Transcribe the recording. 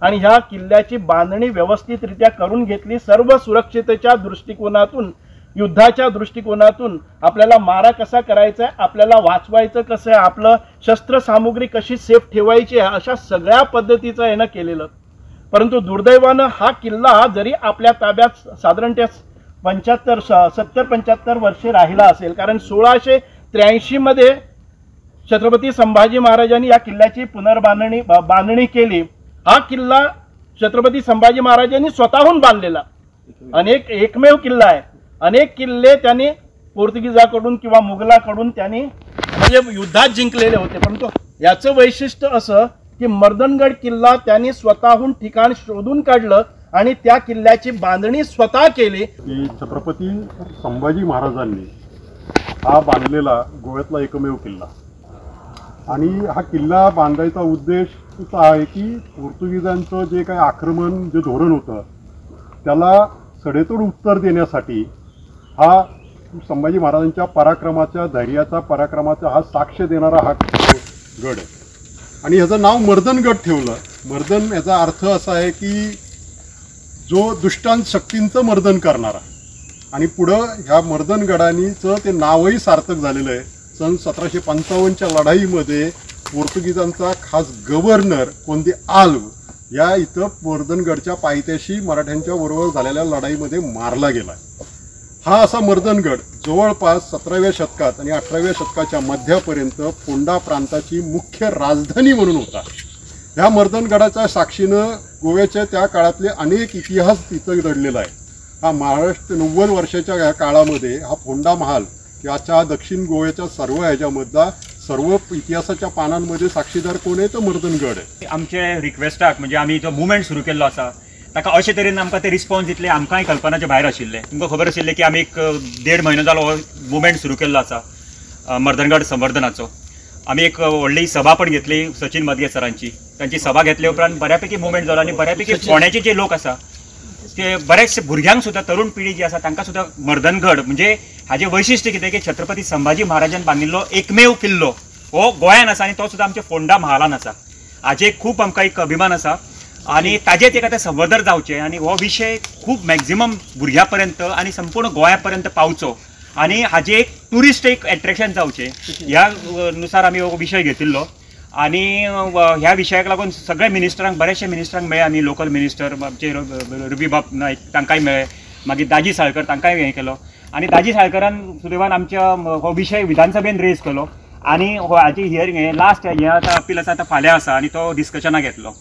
आणि ह्या किल्ल्याची बांधणी व्यवस्थितरित्या करून घेतली। सर्व सुरक्षिततेच्या दृष्टिकोनातून, युद्धाच्या दृष्टिकोनातून आपल्याला मारा कसा करायचा आहे, आपल्याला वाचवायचं कसं आहे, आपलं शस्त्रसामुग्री कशी सेफ ठेवायची आहे, अशा सगळ्या पद्धतीचं यानं केलेलं। परंतु दुर्दैवानं हा किल्ला जरी आपल्या ताब्यात साधारणतः 70-75 वर्षे राहिला असेल, कारण 1683 मध्ये छत्रपती संभाजी महाराजांनी या किल्ल्याची बांधणी केली। हा किल्ला छत्रपती संभाजी महाराजांनी स्वतःहून बांधलेला एकमेव किल्ला आहे। अनेक किल्ले त्यांनी पोर्तुगीजाकडून किंवा मुघलाकडून त्यांनी म्हणजे युद्धात जिंकलेले होते, परंतु याचं वैशिष्ट्य असं की मर्दनगड किल्ला त्यांनी स्वतःहून ठिकाण शोधून काढलं आणि त्या किल्ल्याची बांधणी स्वतः केली। की छत्रपती संभाजी महाराजांनी हा बांधलेला गोव्यातला एकमेव किल्ला, आणि हा किल्ला बांधायचा उद्देश असा आहे की पोर्तुगीजांचं जे काही आक्रमण जे धोरण होतं त्याला सडेतोड उत्तर देण्यासाठी हा संभाजी महाराजांच्या पराक्रमाच्या, धैर्याचा, पराक्रमाचा हा साक्ष देणारा हा गड आहे। आणि ह्याचं नाव मर्दनगड ठेवलं। मर्दन याचा अर्थ असा आहे की जो दुष्टांत शक्तींचं मर्दन करणारा, आणि पुढं ह्या मर्दनगडानीचं ते नावही सार्थक झालेलं आहे। सन 1755च्या लढाईमध्ये पोर्तुगीजांचा खास गव्हर्नर कोणते आल्व या इथं मर्दनगडच्या पायथ्याशी मराठ्यांच्या बरोबर झालेल्या लढाईमध्ये मारला गेला। हा असा मर्दनगड जवळपास 17व्या शतकात आणि 18व्या शतकाच्या मध्यापर्यंत फोंडा प्रांताची मुख्य राजधानी म्हणून होता। ह्या मर्दनगडाच्या साक्षीनं गोव्याच्या त्या काळातले अनेक इतिहास तिथं दडलेला आहे। हा महाराष्ट्र 90 वर्षाच्या या काळामध्ये हा फोंडा महाल याच्या दक्षिण गोव्याच्या सर्व ह्याच्यामधला सर्व इतिहासाच्या पानांमध्ये साक्षीदार कोण आहे तर मर्दनगड आहे। आमचे रिक्वेस्टाक म्हणजे आम्ही जो मुवमेंट सुरू केल्लो आसा ताका अशे तरेन आमकां ते रिस्पॉन्स दितले आमकांय कल्पनाचे भायर आशिल्ले। तुमकां खबर आशिल्लें की आमी एक 1.5 म्हयनो जालो हो मुवमेंट सुरू केल्लो आसा मर्दनगड संवर्धनाचो। आमी एक व्हडली सभा पण घेतली सचिन मदगे सरांची। तांची सभा घेतले उपरांत बऱ्यापैकी मुवमेंट जालो आनी बऱ्यापैकी फोंड्याचे जे लोक आसा ते बरेचशे भुरग्यांक सुद्दां तरुण पिढी जी आसा तांकां सुद्दां मर्दनगड म्हणजे हाजें वैशिश्ट्य कितें की छत्रपती संभाजी महाराजान बांदिल्लो एकमेव किल्लो हो गोंयान आसा आनी तो सुद्दां आमच्या फोंडा महालान आसा। हाजे खूब आमकां एक अभिमान आसा आणि ताजेच एक आतां संवर्धन जावचें आणि हो विशय खूब मॅक्झिमम भुरग्यां पर्यंत आणि संपूर्ण गोंया पर्यंत पावचो आणि हाजे एक टुरिस्ट एक एट्रॅक्शन जावचें ह्या नुसार आमी हो विशय घेतिल्लो। आणि ह्या विशयाक लागून सगळे मिनिस्टरांक बरेचशे मिनिस्टरांक मेळ्ळे आमी, लोकल मिनिस्टर आमचे रविबाब नायक तांकांय मेळ्ळे, मागीर दाजी साळकर तांकांय हें केलो आणि दाजी साळकरान सुदैवान आमच्या हो विशय विधानसभेन रेज केलो आणि हाजी हियरींग हे लास्ट हें आतां अपील आसा फाल्यां आसा आणि तो डिस्कशनाक येतलो।